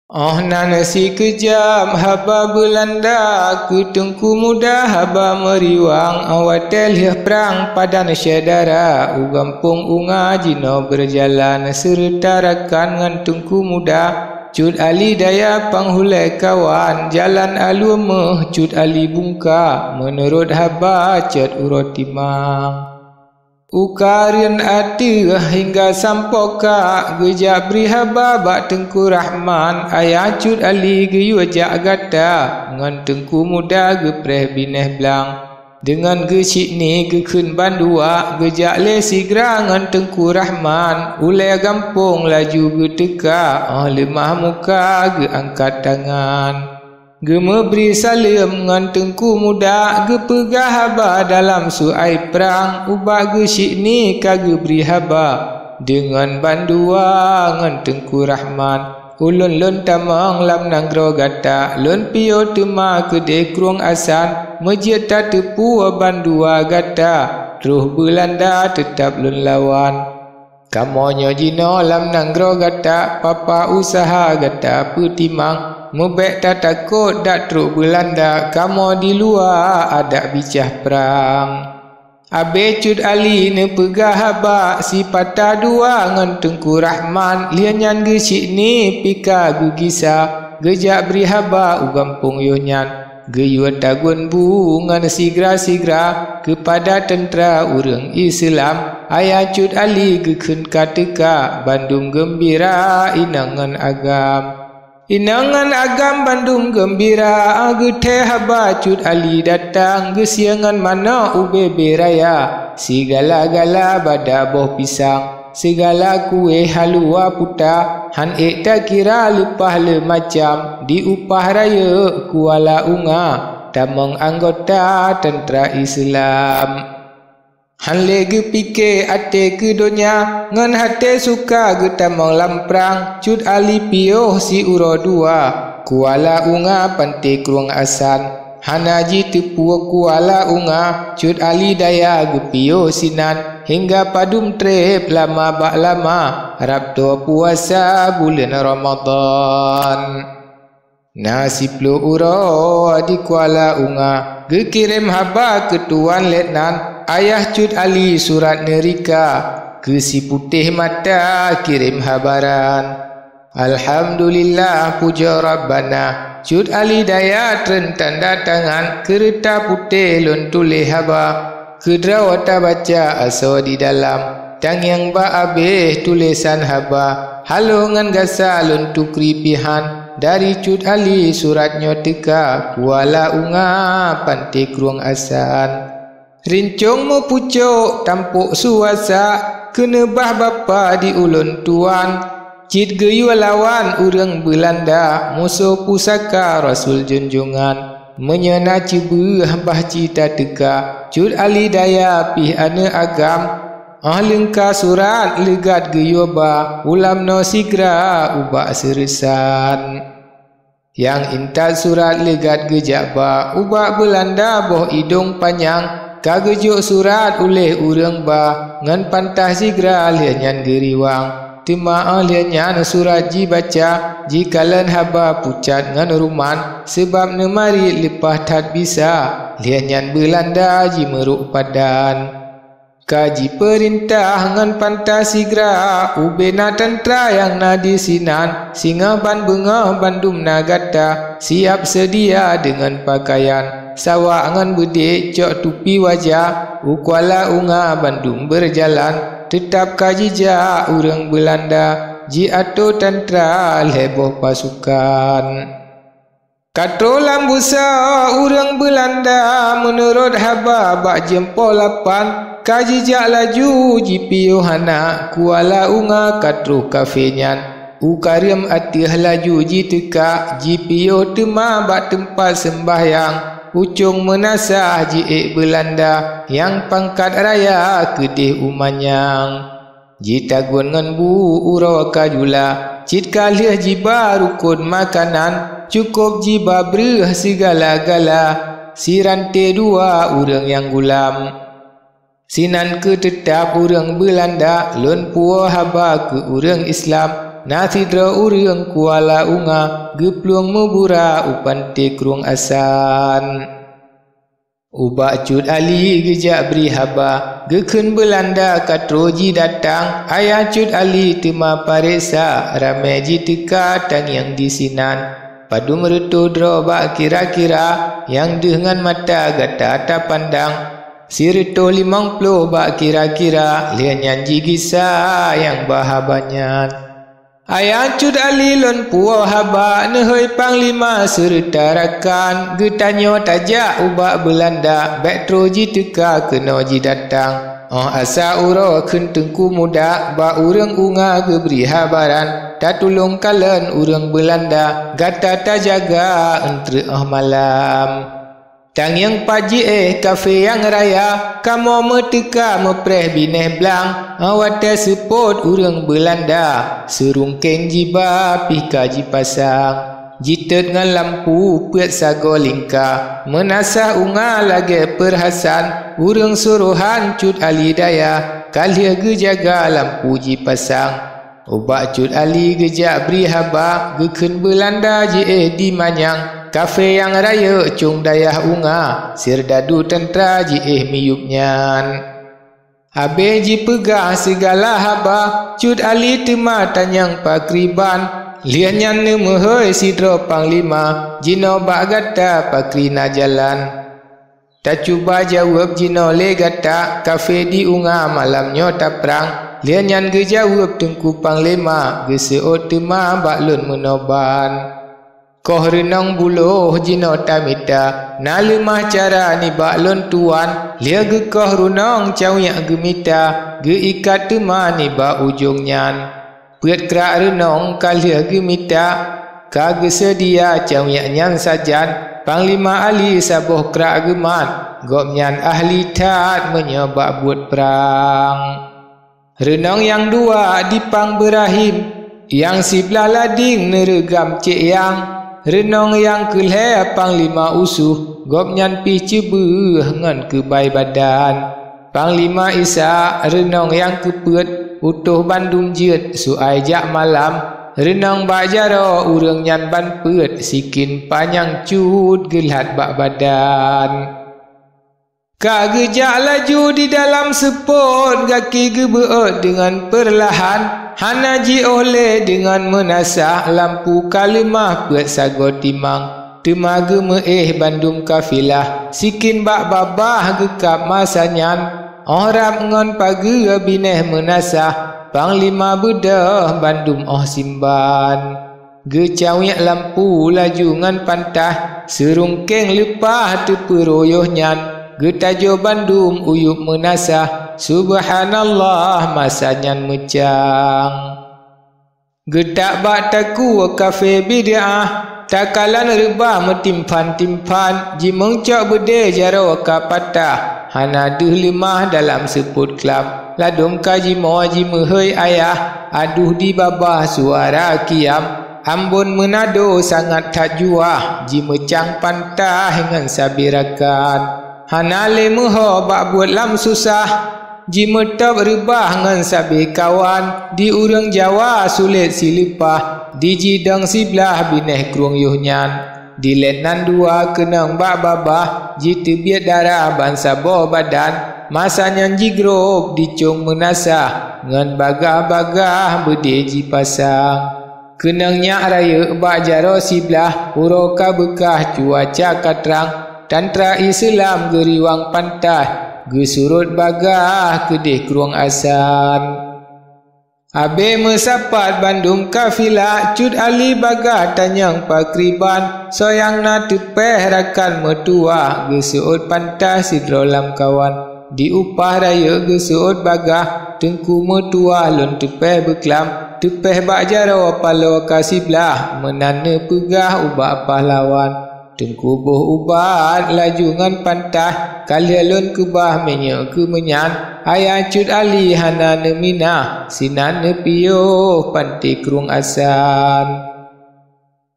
Oh nanasi kejam haba Belanda ke Tengku Muda haba meriwang awatel hiah perang padan syedara ugampung unga jino berjalan serta rakan ngan Tengku Muda Cut Ali daya panghulai kawan jalan alumeh Cut Ali bungka menurut haba cet urotimang Ukarian ati hingga sampoka gejak beri haba bak Tengku Rahman ayah Cut Ali geyu jak gata ngan Tengku Muda gepreh bineh belang dengan gesik ni gekun bandua gejak le sigra ngan Tengku Rahman ulai gampung laju geteka lemah muka geangkat tangan Gemeberi salam ngan Tengku Muda gepegah haba dalam suai perang ubah gesik ni kage beri haba dengan bandua ngan Tengku Rahman ulun lun tamang lam nanggro gata lun pio tema kedai kruang asan mejit tak tepu bandua gata ruh Belanda tetap lun lawan kamonyo jino lam nanggro gata papa usaha gata petimang Mebek tak takut dak truk Belanda kamu di luar ada bicah perang Abe Cut Ali ne pegah haba si patah dua ngan Tengku Rahman lianyan gesik ni pika gugisa gejak beri haba ugampung yonyan geyuan tagun bu ngan sigra-sigra kepada tentera urang Islam ayah Cut Ali gekun kateka Bandung gembira inangan agam Inangan agam Bandung gembira geteh haba Cut Ali datang gesiangan mana UBB raya segala-gala bada boh pisang segala kue halua puta han ek tak kira lepah le macam di upah raya Kuala Unga tamang anggota tentera Islam Han legi pikir ate ke dunia ngan hati suka getamang lamprang Cut Ali pioh si uro dua Kuala Unga pantai kruang asan Hanaji tepu Kuala Unga Cut Ali daya gepio sinan hingga padum trip lama bak lama harap tua puasa bulan Ramadan Nasi plo uro di Kuala Unga gekirim haba ke Tuan Letnan Ayah Cut Ali surat nerika ke si putih mata kirim habaran Alhamdulillah puja Rabbana Cut Ali daya tanda tangan kereta putih lun tulis haba kedrawata baca aso di dalam tang yang ba abih tulisan haba halo ngan gasa lun tukri pihan dari Cut Ali suratnya teka Kuala Unga pantai kruang asan Rincung mu pucuk tampuk suasa kena bah bapa di ulun tuan cit geyu lawan urang Belanda musuh pusaka Rasul junjungan menyena cibuh bah cita teka Cut Ali daya pih ane agam lengka surat legat geyu ba ulam no sigra ubak seresan yang intat surat legat gejak ba ubak Belanda boh hidung panjang kagejuk surat oleh urang ba ngan pantah sigra lianyan geriwang tema lianyan surat ji baca jikalan haba pucat ngan ruman sebab nemari lepah tat bisa lianyan Belanda ji meruk padan kaji perintah ngan pantah sigra ubena tentera yang nadi sinan singa ban benga bandum nagata siap sedia dengan pakaian sawak ngan bedik cok tupi wajah Kuala Unga Bandung berjalan tetap kajija urang Belanda ji ato tentera leboh pasukan katro lambusa urang Belanda menurut haba bak jempol lapan kajija laju ji piohana Kuala Unga katro kafenyan ukariam atih laju ji teka ji pio tema bak tempat sembahyang Ucung menasah ji Belanda yang pangkat raya kedih umanyang ji tagun ngan bu uro kajula cit kalih jiba rukun makanan cukup jiba bereh segala-gala si rantai dua urang yang gulam sinan ke tetap urang Belanda lun puah haba ke urang Islam Nasidra urang kuala unga gepluang mubura upan te krung asan. Ubak Cut Ali gejak beri haba geken Belanda katroji datang. Ayah Cut Ali tema paresa ramai ji teka tang yang di sinan. Padu meretu drobak kira-kira yang dengan mata gata tak pandang. Sirito 50 bak kira-kira lian nyanji gisa yang bahabanyan. Ayah Cut Ali lon puau haba nehoi panglima serta rakan getanyo tajak ubak Belanda back ji teka kena ji datang. Asa uro ken tengku muda ba urang unga geberi habaran tak tolong kalen urang Belanda gata tak jaga entre malam. Tang yang paji kafe yang raya kamu meteka mepreh bineh blang awate sepot urang Belanda serungkeng jiba pika ji pasang jitet ngan lampu puet sago lingka menasah unga lagi perhasan urang suruhan Cut Ali daya kalia gejaga lampu ji pasang. Ubak Cut Ali gejak beri haba geken Belanda ji di manyang kafe yang raya cung dayah unga sirdadu tentra ji miyupnyan. Abe ji pegah segala haba Cut Ali tema tanyang pakriban lianyan nemehoi sidro panglima jino bak gata pakrina jalan. Tak cuba jawab jino le gata kafe di unga malamnya tak perang lianyan gejawab tengku panglima geseot tema bak lun menoban. Koh renang buluh jino tamita nalemah cara ni baklon tuan lia ge koh runong cawiak gemita ge ikat tema ni ba ujungnya puet kerak renong kalia gemita ka ge sedia cawiak nyan sajan Panglima Ali sabuh kerak geman gopnyan ahli tat menyebab buat perang. Renong yang dua dipang berahim yang sebelah lading neregam cik yang renong yang keleh Panglima usuh gopnyan pi cebeh ngan kebai badan. Panglima Isa renong yang kepet utuh Bandung jet suai jak malam renong bak jaro urang nyan ban pet sikin panjang cut gelat bak badan. Kak gejak laju di dalam sepot kaki gebeot dengan perlahan hana ji oleh dengan menasah lampu kalimah puat sago timang temaga meeh Bandung kafilah sikin bak babah gekap masanyan orang ngon pagi bineh menasah Panglima bedah Bandung simban gecawiak lampu laju ngan pantah serungkeng lepah teperoyohnyan getajo Bandung uyup menasah subhanallah masanyan mecang getak bak taku kafe bid'ah takalan rebah metimpan-timpan ji mengcok bede jaro ka patah hana deh limah dalam seput kelam ladung kaji moji mehoi ayah aduh di babah suara kiam Ambon Manado sangat tak juah ji mecang pantah dengan sabirakan hana le meho bak buat lam susah ji metop rebah ngan sabi kawan di urang Jawa sulit silipah di jidang sebelah bineh krung yuhnyan di lenan dua kenang bak babah ji tebiat darah bansa boh badan masanya ji grob di cung menasah ngan bagah-bagah bede ji pasang kenangnya raya bak jaro sebelah uroka bekah cuaca katrang tantra Islam geriwang pantah gesurut bagah kedeh kruang asan abe mesapat Bandung kafilah Cut Ali bagah tanyang pakriban soyang na tepeh rakan metua gesuut pantah sidrolam kawan di upah raya gesuut bagah tengku metua lon tepeh beklam tepeh bak jaro palo kasiblah menana pegah ubak pahlawan tengku boh ubat lajungan pantah kalialun kebah menyo ke menyan ayah Cut Ali hana nemina sinan nepio panti krung asan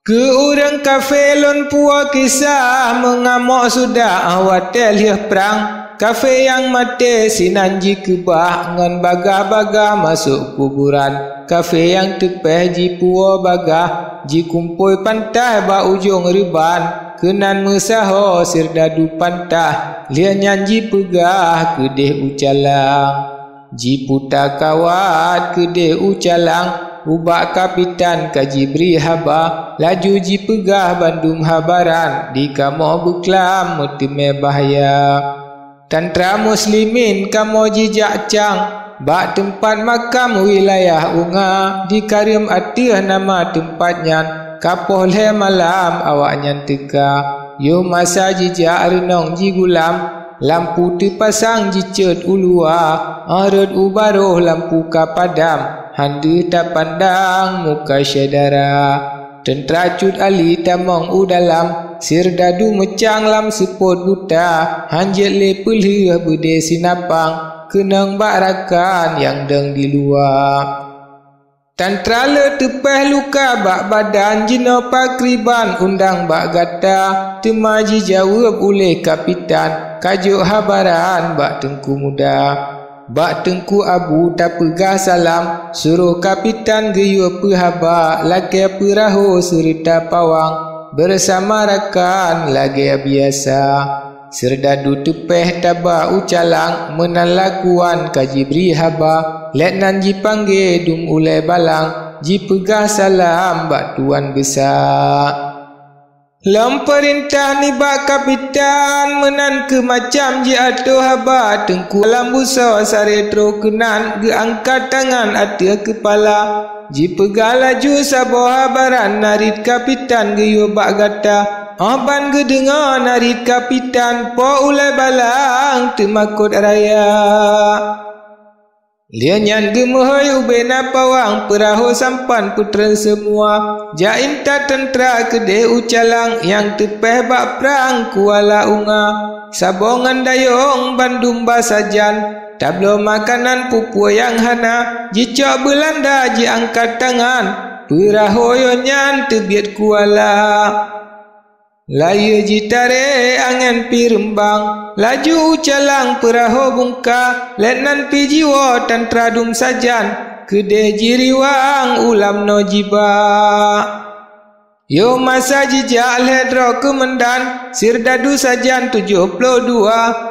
ke urang kafe lon puak kisah mengamuk sudah awatel hiah perang Kafe yang mati sinan ji kebah ngan bagah-bagah masuk kuburan. Kafe yang tepeh ji puo bagah ji kumpul pantai ba ujung reban. Kenan mesaho sirdadu pantah lian nyanji pegah kedeh ucalang. Ji puta kawat kedeh ucalang ubak kapitan kaji beri haba laju ji pegah Bandung habaran di kamu beklam metime bahaya. Tantra muslimin kamu jijak cang bak tempat makam wilayah unga di karim atih nama tempatnya kapoh le malam awaknya teka yo masa jijak renong ji gulam lampu terpasang ji cet ulua arad ubaroh lampu kapadam handu tak pandang muka syedara. Tentera cut ali tamong udalam sirdadu mecang lam sepot buta hanjet le pelih bede sinapang kenang barakan yang deng di luar. Tantra le tepeh luka bak badan jino pakriban undang bak gata temaji jawab oleh kapitan kajuk habaran bak tengku muda. Bak tengku abu tak pegah salam suruh kapitan geyu pehaba lagi perahu serta pawang bersama rakan lagi biasa. Serdadu tepeh taba ucalang menan lakuan kaji beri haba letnan ji panggil dum ulai balang ji pegah salam bak tuan besar. Lam perintah ni bak kapitan menan ke macam ji atuh haba tengku alam busa saretro kenan ge angkat tangan atia kepala ji pegah laju sabo habaran narit kapitan ge yo bak gata aban ge dengar narit kapitan po ulai balang temakut raya. Lianyan gemohoi ubena pawang perahu sampan putren semua jain tak tentera kedeh ucalang yang tepeh bak perang kuala unga sabongan dayong Bandung basajan tablo makanan pupu yang hana jicok Belanda ji angkat tangan perahu yonyan tebiat kuala. Layu jitare angan pi rembang laju ucalang perahu bungka letnan pi jiwa tantra dum sajan kedeh jiriwang ulam no jiba. Yo masa jijak ledro kemendan sirdadu sajan 72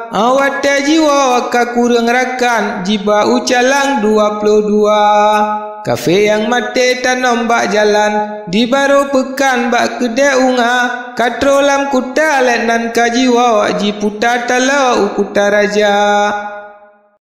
awat jiwa kakurang rakan jiba ucalang 22. Kafe yang mati tanam bak jalan di baru pekan bak kedai unga katrolam kuta letnan kajiwa ji puta talau ukuta raja.